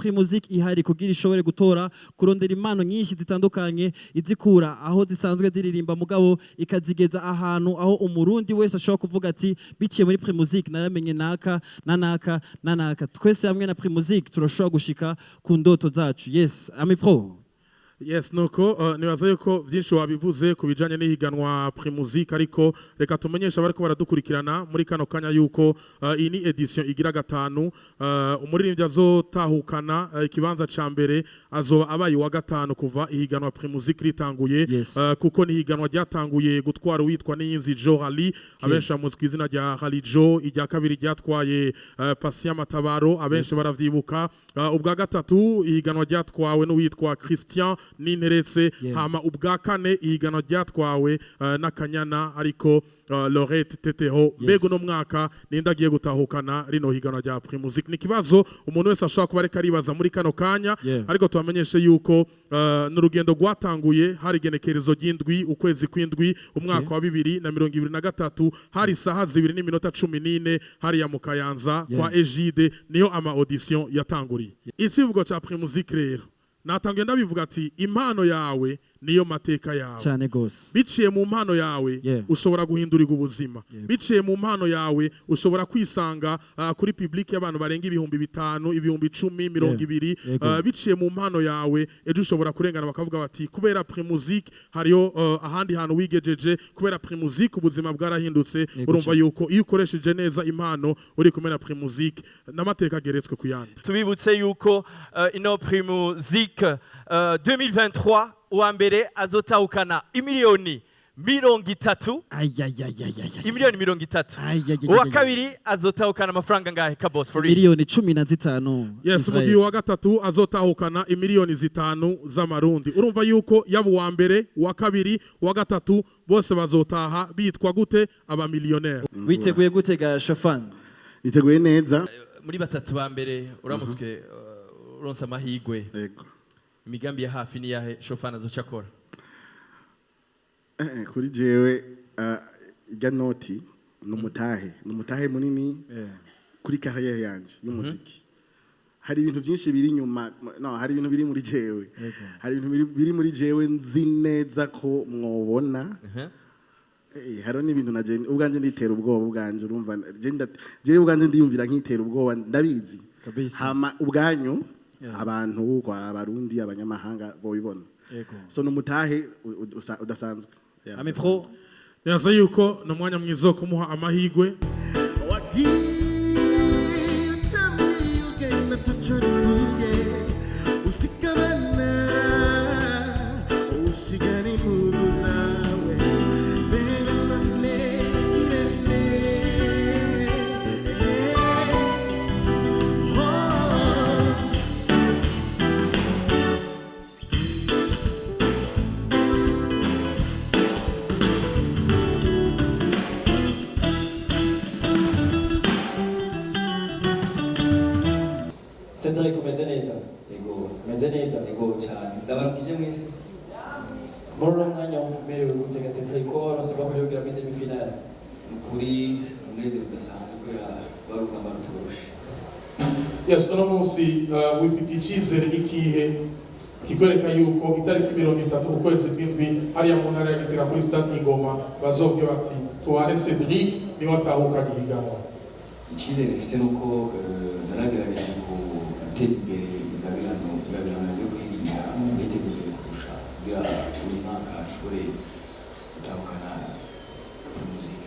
Primusic ihari kugira ishobore gutora kurondera impano nyinshi zitandukanye izikura aho zisanzwe ziririmba mugabo ikazigeza ahantu aho umurundi wese ashobora kuvuga ati biciye muri Primusic naramenye naka nanaka twese hamwe na Primusic turashobora gushika ku ndoto zacu. Yes, Ami Pro. Yes, nuko nibaza yuko byinshi wabivuze kubijanye n'ihiganwa Primusic, ariko reka tumenyesha bariko baradukurikirana muri kano kanya yuko iyi ni edition igira gatanu. Umuririmbyi azotahukana ikibanza ca mbere azoba abaye wa gatanu kuva ihiganwa Primusic ritanguye. Yes. Kuko ni ihiganwa ryatanguye gutwara witwa Niyinzi Jo Rally, abenshi bamuzi ku izina rya Rally Jo. Irya kabiri ryatwaye Patient Matabaro, abenshi baravyibuka. Ubwa gatatu ihiganwa ryatwawe n'uwitwa Christian Ninteretse. Hama ubwa kane ihiganwa ryatwawe n'Akanyana ariko Lorette Teteho. Mbego no mwaka nindagiye gutahukana rino higanwa rya Primusic. Ni kibazo umuntu wese ashaka kuba reka ribaza muri kano kanya, ariko tubamenyeshe yuko n'urugendo rwatanguye hari genekerezo ry'indwi ukwezi kw'indwi umwaka wa 2023 hari saha 2:14 hari ya Mukayanza kwa Egide niyo ama audition yatanguriye. Ikivugo cha Primusic rero natangiye ndabivuga ati impano yawe niyo mateka yawe cyane gose. Biciye mu mpano yawe ushobora guhindurirwa ubuzima. Biciye mu mpano yawe ushobora kwisanga kuri public y'abantu barenga 5,000, 10,000, 20. Biciye mu mpano yawe ejo ushobora kurengana bakavuga bati kubera Primusic hariyo ahandi hantu wigejeje, kubera Primusic ubuzima bwarahindutse. Urumva yuko iyo ukoresheje neza impano uri kumena Primusic n'amateka geretswe kuyandi. Tubibutse yuko ino Primusic 2023 uwa mbere azotahukana imiliyoni 30. Imiliyoni 30. Uwa kabiri azotahukana amafaranga ngahe Kabos for miliyoni 15. Yes, mugiye wa gatatu azotahukana imiliyoni 5 z'amarundi. Urumva yuko yabo wa mbere, wa kabiri, wa gatatu bose bazotaha bitwa gute aba millionaire. Witeguye gutega Shofan? Witeguye neza. Muri batatu ba mbere uramuswe uronsa amahigwe. Yego. Imigambi ya hafi ni yahe Shofan azocakora? Kuri jewe ijya noti numutahe munini kuri carrière yanje y'umuziki. Hari ibintu byinshi biri nyuma, hari ibintu biri muri jewe. Hari ibintu biri muri jewe nzi neza ko mwobona. Haro n'ibintu naje ubwanje nditera ubwoba ubwanje urumva je ubwanje ndiyumvira nkitera ubwoba ndabizi. Hama ubwanyu abantu kwa abarundi abanyamahanga boibona. So numutahe udasanzwe. Ami Pro yaza yuko no mwanya mwizo kumuha amahigwe. Cedric umeze neza? Yego. Umeze neza? Yego cyane. Ndabarukije mwese. Muri uno mwanya wumvemerewe gutega Cedric ko arasiga kuyogira muri demi finale. Kuri umunezero udasanzwe kubera baruka baruturusha. Yes, uno munsi wifitiye icyizere ikihe kikwereka yuko itariki 30 ukwezi kw'indwi hariya mu ntara ya Gitega kuri stade Ingoma bazobwe bati tuware Cedric niwe atahukanye ihiganwa. Icyizere bifise nuko naragerageje guteza imbere ingabirano yo kwirinda ndetse imbere kurusha kugira uyu mwaka ashobore gutahukana Primusic.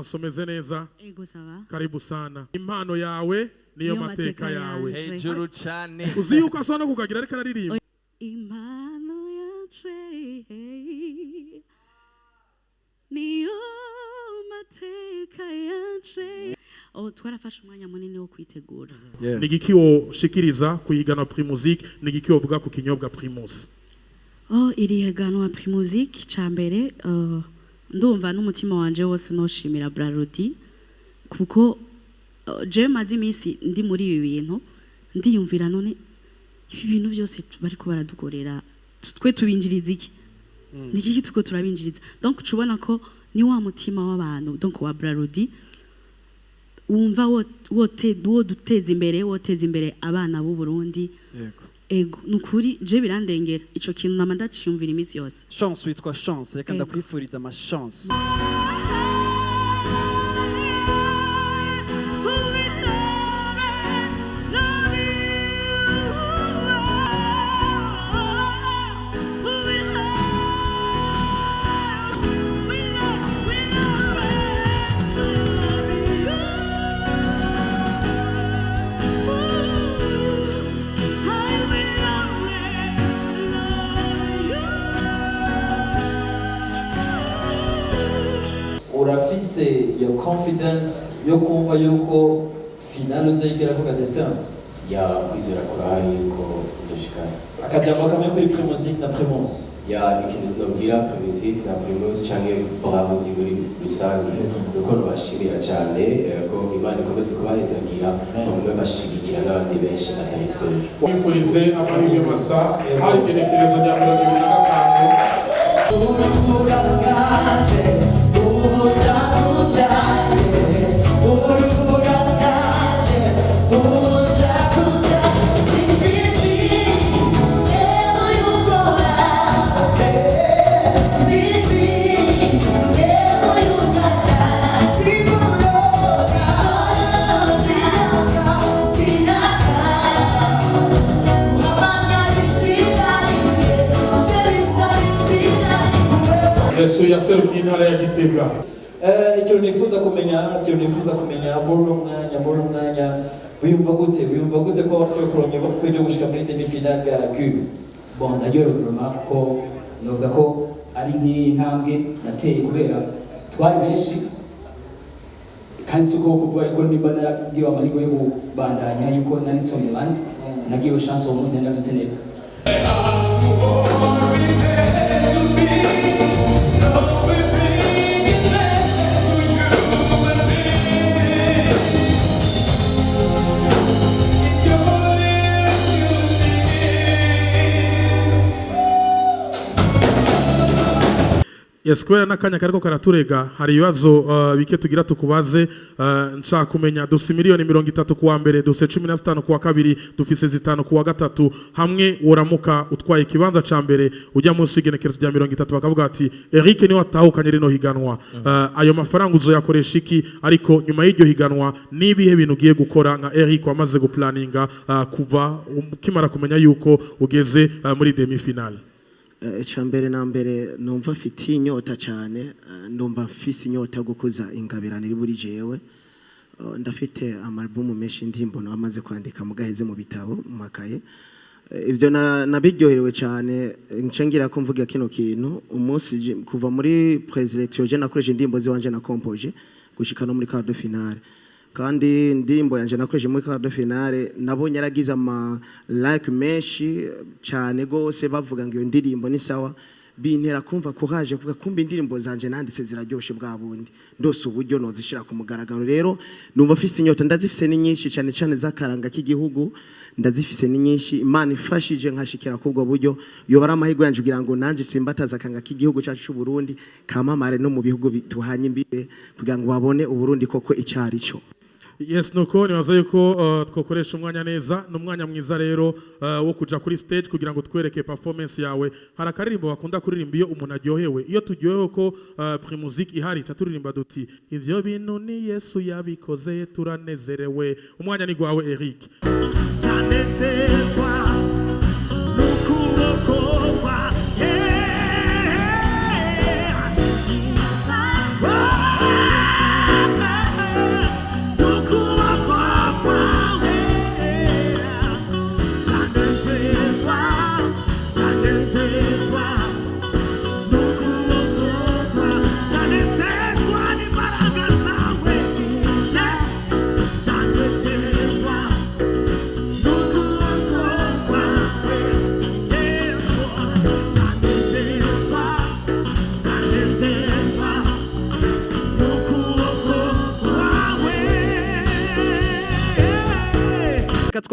Someze neza. Karibu sana. Impano yawe niyo mateka yawe. Hejuru cyane. Uzi yuko asona kukagira ariko araririmba. Impano yawe niyo mateka yawe. twarafashe umwanya munini wo kwitegura. Yeah. ni igiki woshikiriza ku higanwa Primusic ni igiki wovuga ku kinyobwa Primus Iri higanwa Primusic cambere ndumva n'umutima wanje wose noshimira Brarudi kuko je mazi iminsi ndi muri ibi bintu ndiyumvira none ibi bintu byose bariko baradukorera twe tubinjiriza iki ni iki tuko turabinjiriza donc cubona ko ni wa mutima w'abantu donc wa Brarudi wumva wote duteza imbere abana b'u Burundi ego nukuri je birandengera ico kintu namanda ciyumvira imisi yose chance witwa chance reka ndakwifuriza ama chance urafise iyo confidence yo kumva yuko finale uzoyigera ko Destin ya kwizera kurahari yuko uzoshikana akajambo kamwe kuri Primusic na Primus ya ikintu nobwira Primusic na Primus canke Brarudi muri rusange nuko nobashimira cyane ko Imana ikomeze kubahezagira bamwe bashigikira n'abandi benshi atari twebwe wifurize amahirwe masa hari igenekerezo rya 2025 Yesu yaserukiye intara ya Gitega ikintu nifuza kumenya muri uno mwanya wiyumva gute ko wacu kuronye kwije gushika muri demi-finale ya Q bon naryohewe vraiment kuko novuga ko ari nk'intambwe nateye kubera twari benshi kandi siko kuvuga ariko nimba naragiwe amahirwe yo kubandanya yuko nari somye abandi nagiwe chance uwo munsi nari neza Yes, kubera n'akanya kariko karaturega hari ibibazo bike tugira tukubaze nshaka kumenya dose miliyoni 30 kuwa mbere dose 15 kuwa kabiri dufise 5 kuwa gatatu hamwe woramuka utwaye kibanza ca mbere ujya munsi igenekerezo rya 30 bakavuga ati Eric ni watahukanye rino higanwa ayo mafaranga uzoyakoresha iki ariko nyuma y'iryo higanwa nibihe bintu ugiye gukora nka Eric wamaze guplaninga kuva ukimara kumenya yuko ugeze muri demi finale Echambere na mbere numva fiti inyota cyane ndumva fisi inyota gukuza ingabirana iri buri jewe ndafite amalbum menshi ndimbo namaze kwandika mugaheze mu bitabo mu makaye ivyo nabiryoherewe cyane ncengira ko mvuga kino kintu umunsi kuva muri preselection je nakoresha indimbo ziwanje na compose gushika no muri quart de finale kandi ndimbo yanje nakoresha muri quart de finale nabonye yaragize ama like menshi cyane gose bavuga ngo iyo ndirimbo ni sawa bintera kumva courage kuvuga kumbe indirimbo zanje nanditse ziraryoshe bwa bundi ndose uburyo nozishira ku mugaragaro rero numva fise inyota ndazifise ni nyinshi cyane cyane zakaranga k'igihugu ndazifise ni nyinshi Imana ifashije nkashikira kubwo buryo yobara amahirwe yanje kugira ngo nanje simbataza akanga k'igihugu cyacu cy'u Burundi kamamare no mu bihugu bituhanye imbibe kugira ngo babone uburundi koko icyari cyo. Yes, nuko nibaza yuko twokoresha umwanya neza n'umwanya mwiza rero wo kuja kuri stage kugira ngo twereke performance yawe. Hari akaririmbo bakunda kuririmba iyo umuntu aryohewe. Iyo turyohewe ko Primusic ihari turirimba duti ivyo bintu ni Yesu yabikoze turanezerewe. Umwanya ni gwawe Eric. Nanezezwa n'ukuboko kwa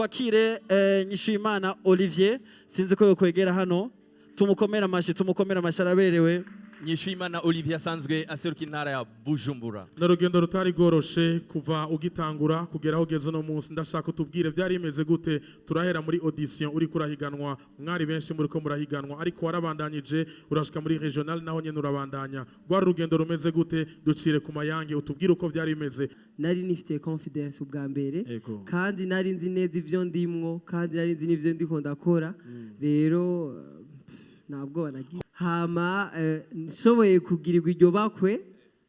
twakire Nyishimana Olivier sinzi ko yokwegera hano tumukomera amashi araberewe. Nyishimana Olivier asanzwe aseruka intara ya Bujumbura. N'urugendo rutari goroshe kuva ugitangura kugera aho ugeze no munsi. Ndashaka utubwire byari imeze gute. Turahera muri audition uri kurahiganwa, mwari benshi muri ko murahiganwa, ariko warabandanyije urashika muri regional naho nyene urabandanya. Rwari urugendo rumeze gute? Ducire ku mayange utubwire uko byari bimeze. Nari nifite confidence ubwa mbere kandi nari nzi neza ivyo ndimwo kandi nari nzi n'ivyo ndiko ndakora. Rero ntabwo nagiye hama nshoboye kugirirwa iryo bakwe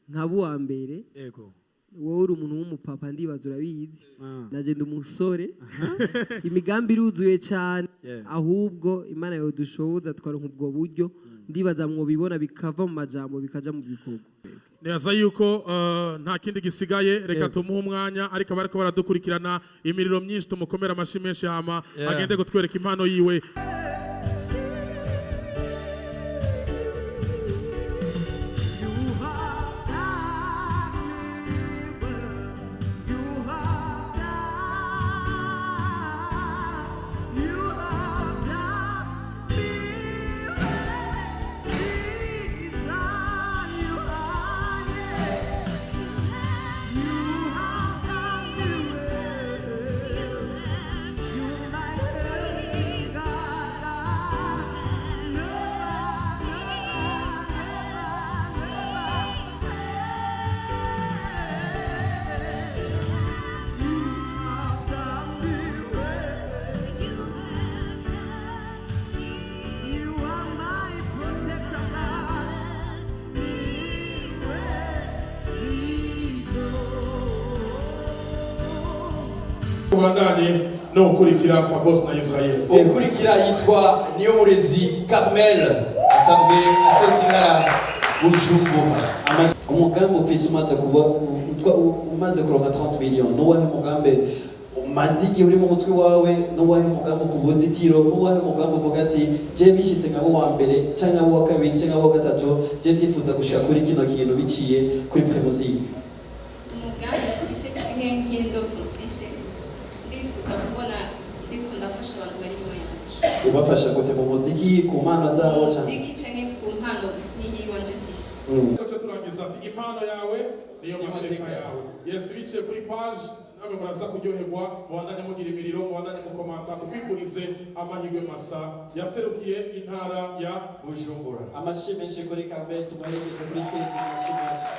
nkaba uwa mbere. Wowe uri umuntu w'umupapa ndibaza urabizi, nagenda umusore imigambi iruzuye cyane, ahubwo Imana yodushoboza twaronka ubwo buryo, ndibaza mwobibona bikava mu majambo bikaja mu bikorwa. Neza yuko nta kindi gisigaye, reka tumuhe umwanya, ariko bariko baradukurikirana imiriro myinshi, tumukomera amashi menshi hama agende gutwereka impano yiwe. Kubandanye no gukurikira kwa boss na Israel. Ukurikira yitwa Niyomurezi Carmel asanzwe aseruka intara Bujumbura. Umugambi ufise umaze kuronka 30 millions nuwahe mugambi mazigi uri mu mutwe wawe, nuwahe mugambi kubuzitiro, nuwahe mugambi uvuga ati je bishitse ngabo wa mbere cyangwa abo wa kabiri cyangwa abo gatatu, je ndifuza gushika kuri kino kintu biciye kuri Primusic. Umugambi ufise cyangwa nk'indoto ufise ndifuza kubona ndiko ndafasha abantu bari mu yanje. Ubafasha gute mu muziki, ku mpano zabo cyangwa muziki cyangwa ku mpano niyi wanje mfise. Cyo turangiza ati impano yawe niyo mateka yawe. Yes, biciye kuri page namwe muraza kuryoherwa, mubandanye mugira imiriro, mubandanye mukomanta, tubifurize amahirwe masa yaserukiye intara ya Bujumbura. Amashimishe kuri Carmel, tumuherekeze kuri stage amashimishe.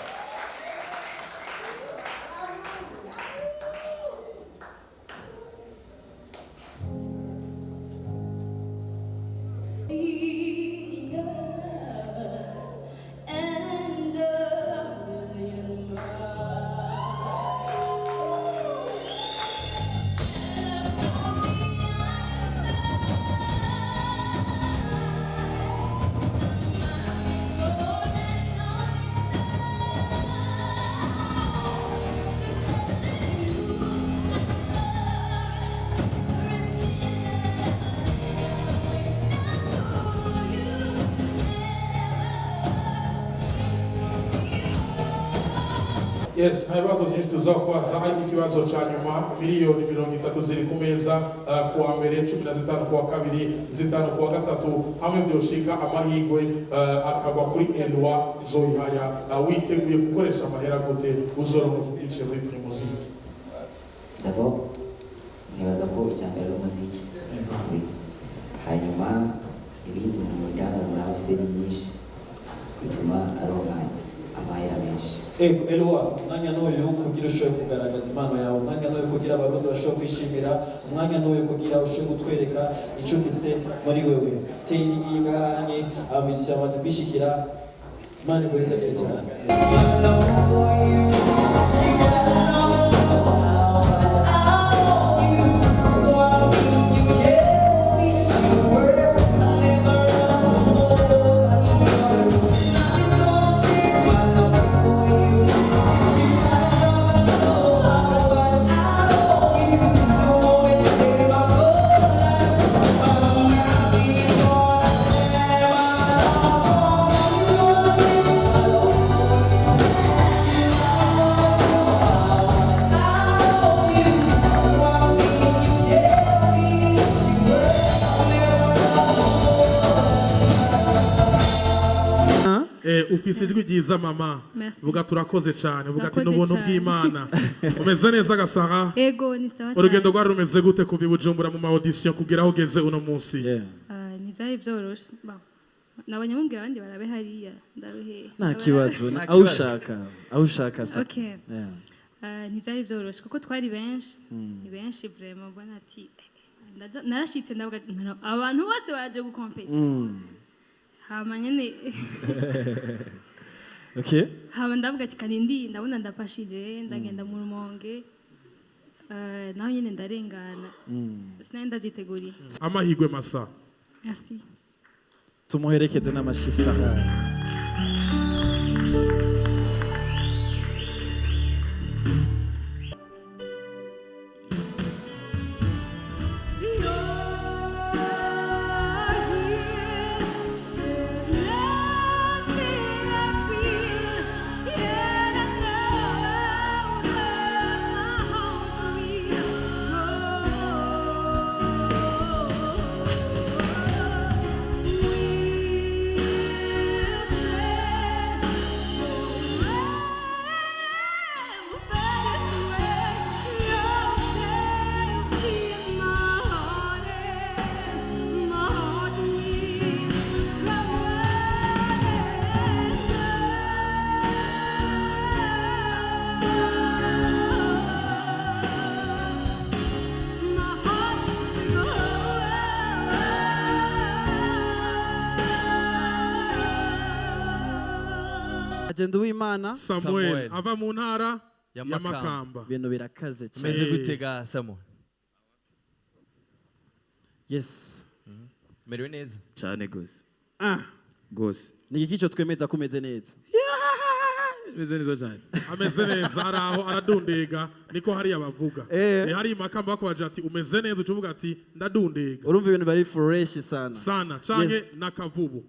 Yes, nta bibazo byinshi tuzakubaza, ariko ikibazo cya nyuma miliyoni 30 ziri ku meza, kuwa mbere 15 kuwa kabiri 5 kuwa gatatu, hamwe byoshika amahirwe akagwa kuri Elwa Zoyihaya. Witeguye gukoresha amahera gute uzoronka kugice muri Primusic? D'abord nibaza ko icyambere umuziki, hanyuma ibindi mugana murafise nyinshi bituma aronka amahera menshi. Elwa, umwanya n'uyu kugira ushoboye kugaragaza impano yawe, umwanya n'uyu kugira abarundi bashobora kwishimira, umwanya n'uyu kugira ushoboye kutwereka icyo ufise muri wewe. Stage ngiganye abisha bamaze kwishikira, Imana iguheze cyane. ufise ijwi ryiza mama Merci. vuga turakoze cyane vuga ati Murakoze n'ubuntu cyane. bw'Imana umeze neza Gasara Ego ni sawa urugendo cyane. rwari rumeze gute kuva i Bujumbura mu ma audition kugera aho ugeze uno munsi Ntibyari byoroshe. Nabonye mubwira abandi barabe hariya ndaruhe. nta kibazo aho ushaka sa Okay. Ntibyari byoroshe kuko twari benshi. Ni benshi vraiment mbona ati narashitse ndavuga abantu bose baje gukompeta. Hama nyene Okay. hama ndavuga ati kanindi ndabona ndapashije ndagenda mu Rumonge. Naho nyene ndarengana. Sinari ndavyiteguriye. amahigwe masa Merci. tumuherekeze n'amashisa agenda uw'Imana Samuel ava mu ntara ya Makamba ibintu birakaze cyane Meze gutega Samuel yes merewe neza cyane gose gose ni iki cyo twemeza kumeze neza meze neza cyane ameze neza araho aradundega niko hari abavuga hari Makamba bakobaje ati umeze neza ucuvuga ati ndadundega urumva ibintu bari fresh sana canke nakavubu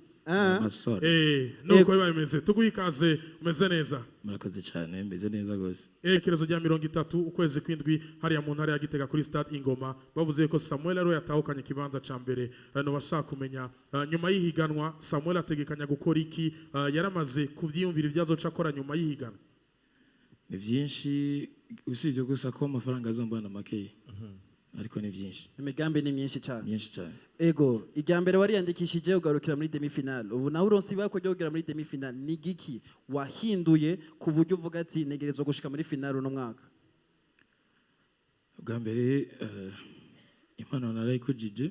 nuko bimeze tugwikaze umeze neza murakoze cyane meze neza gose Ekerezo rya 30 ukwezi kwindwi hariya mu ntara ya Gitega kuri Stade Ingoma bavuze ko Samuel aro yatahukanye kibanza ca mbere no bashaka kumenya nyuma yihiganwa Samuel ategekanya gukora iki yaramaze kuvyiyumvira ibyazoca akora nyuma yihiganwa ni vyinshi usibye gusa ko amafaranga azombana makeyi ariko ni vyinshi imigambi ni myinshi cyane myinshi cyane ego irya mbere wariyandikishije ugarukira muri demi final ubu nawe uronse ibako ryo kugera muri demi final ni giki wahinduye ku buryo uvuga ati negerezwa gushika muri final uno mwaka ubwa mbere impano narayikujije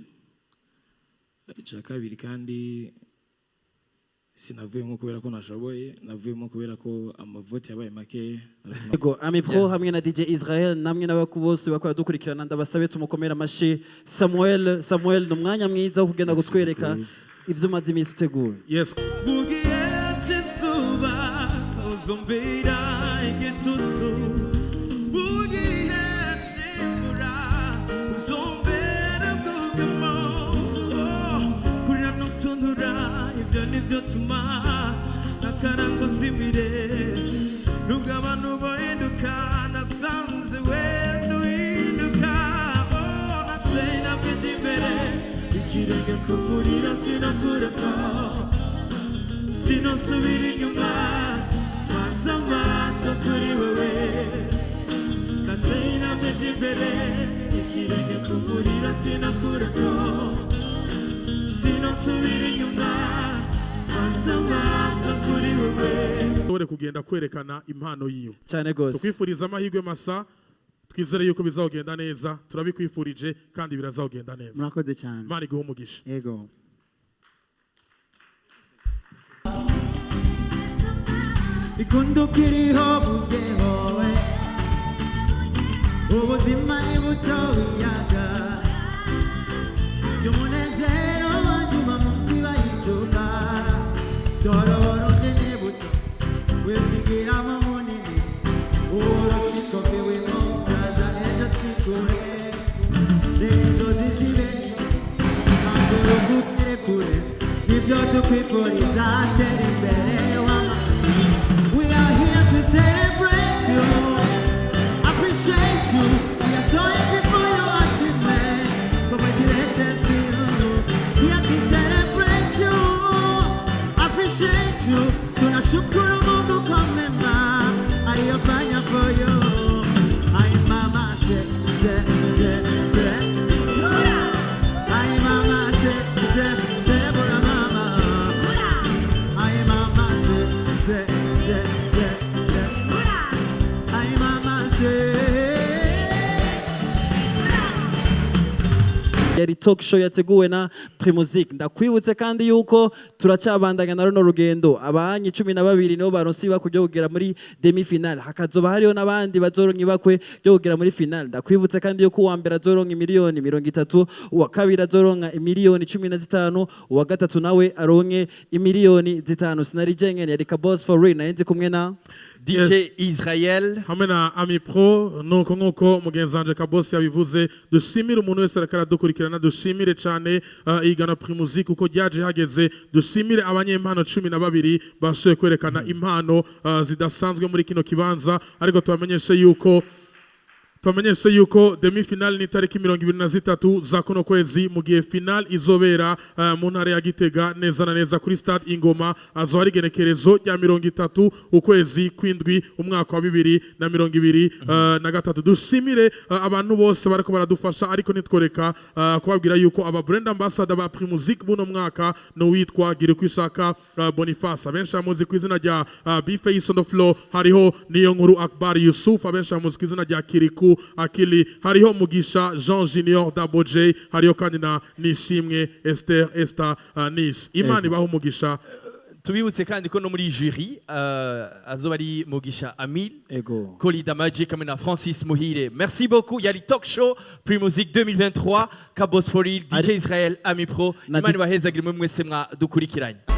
icya kabiri kandi sinavuyemo kubera ko nashoboye navuyemo kubera ko amavoti yabaye make ego Ami Pro hamwe na DJ Israel namwe n'abaku bose bakora dukurikirana ndabasabe tumukomera amashi Samuel n'umwanya mwiza wo kugenda gutwereka ivyo umaze iminsi uteguye yes bugiye cyisuba uzombera igitutu bugiye cyimvura uzombera bwugamo kurira no tundura ibyo nibyo tuma nakarango zimire nubwo abantu bahinduka nasanze wenda uhinduka natsinda bwije imbere ikirenge kumurira sinakureka sinosubira inyuma maze amaso kuri wowe natsinda bwije imbere ikirenge kumurira sinakureka sinosubira inyuma maze amaso kuri wowe kugenda kwerekana impano yiwe cyane gose tukwifuriza amahirwe masa twizere yuko bizagenda neza turabikwifurije kandi birazagenda neza murakoze cyane Imana iguhe umugisha yego ikundukiriho bugehowe ubuzima ni buto wiyaga y'umunezero wanyuma mu ndiba y'icupa dororo ndene buto wibwigiramo munini uroshikoke wimutaza ejo sikure n'inzozi zibe amaguru gukure kure nibyo tukwifuriza tera imbere wama we are here to celebrate you appreciate you we are so happy for your achievements congratulations to you here to celebrate you appreciate yetu, tunashukuru Mungu kwa mema aliyofanya for you. Ay mama se ay mama se bora mama. Ay mama se ay mama se. yari talk show yateguwe na Primusic. Ndakwibutse kandi yuko turacabandanya na runo rugendo, abanyi 12 nibo baronsi bakujya kugera muri demi final, hakazoba hariho nabandi bazoronka ibakwe byo kugera muri final. Ndakwibutse kandi yuko uwa mbere azoronka miliyoni 30, uwa kabiri azoronka miliyoni 15, uwa gatatu nawe aronke miliyoni 5. Sinarijengene yari ka boss for real, narinzi kumwe na DJ Israel hamwe na Ami Pro. Nuko nkuko mugenzanje Kabosi yabivuze, dushimire umuntu wese arakara dukurikirana, dushimire cyane igana Primusic uko ryaje hageze, dushimire abanyempano 12 bashoye kwerekana impano zidasanzwe muri kino kibanza, ariko tubamenyeshe yuko demi final ni tariki 23 za kuno kwezi, mu gihe final izobera mu ntara ya Gitega neza na neza kuri stade Ingoma. Azo hari genekerezo rya 30 ukwezi kwindwi umwaka wa 2023. Dushimire abantu bose bariko baradufasha, ariko nitworeka kubabwira yuko aba brand ambassador ba Primusic buno mwaka no witwa Girekwishaka Boniface, abenshi amuzi ku izina rya B-Face on the floor, hariho niyo nkuru Akbar Yusuf, abenshi amuzi ku izina rya Kiriku Akili, hariho Mugisha Jean Junior Double J, hariho kandi na Nishimwe Esther Nice. Imana ibaho Mugisha. Tubibutse kandi ko no muri jury azoba ari Mugisha Amil, Kolida Magic hamwe na Francis Muhire. Merci beaucoup. Yari talk show Primusic 2023, Kabos for Real, DJ Israel, Ami Pro. Imana ibahezagire mwe mwese mwadukurikiranye.